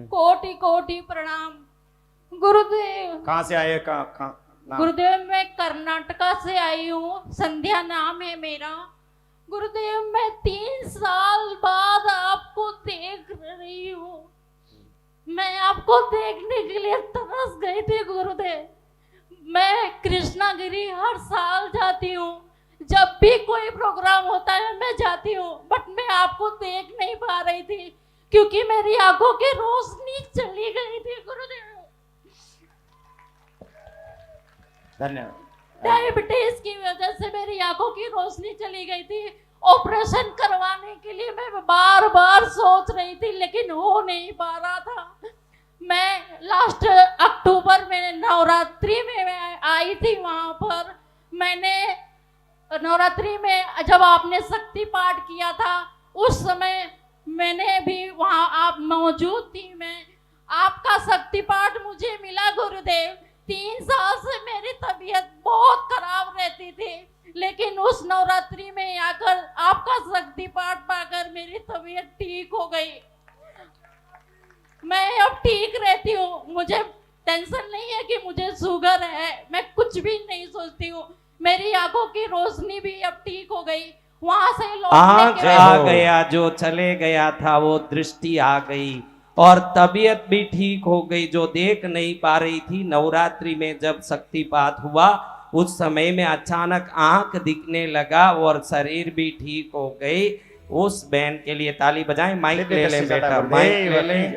कोटि कोटि प्रणाम गुरुदेव। कहाँ से आए? कहाँ नाम? गुरुदेव मैं कर्नाटका से आई हूँ, संध्या नाम है मेरा। गुरुदेव मैं 3 साल बाद आपको देख रही हूँ। मैं आपको देखने के लिए तरस गई थी गुरुदेव। मैं कृष्णागिरी हर साल जाती हूँ, जब भी कोई प्रोग्राम होता है मैं जाती हूँ, बट मैं आपको देख नहीं पा रही थी क्योंकि मेरी आंखों की रोशनी चली गई थी गुरुदेव। धन्यवाद। डायबिटीज की वजह से मेरी आंखों की रोशनी चली गई थी। ऑपरेशन करवाने के लिए मैं बार बार सोच रही थी लेकिन हो नहीं पा रहा था। मैं लास्ट अक्टूबर में नवरात्रि में मैं आई थी, वहां पर मैंने नवरात्रि में जब आपने शक्ति पाठ किया था उस समय मैंने भी वहां आप मौजूद थी। मैं आपका शक्ति पाठ मुझे मिला गुरुदेव। 3 साल से मेरी तबीयत बहुत खराब रहती थी लेकिन उस नवरात्रि में आकर आपका शक्ति पाठ पाकर मेरी तबीयत ठीक हो गई। मैं अब ठीक रहती हूँ, मुझे टेंशन नहीं है कि मुझे शुगर है, मैं कुछ भी नहीं सोचती हूँ। मेरी आंखों की रोशनी भी अब ठीक हो गई। वहां से आँख लौटने आ गया, जो चले गया था वो दृष्टि आ गई और तबीयत भी ठीक हो गई, जो देख नहीं पा रही थी। नवरात्रि में जब शक्तिपात हुआ उस समय में अचानक आंख दिखने लगा और शरीर भी ठीक हो गई। उस बहन के लिए ताली बजाएं। माइक ले लें बेटा, माइक ले लें।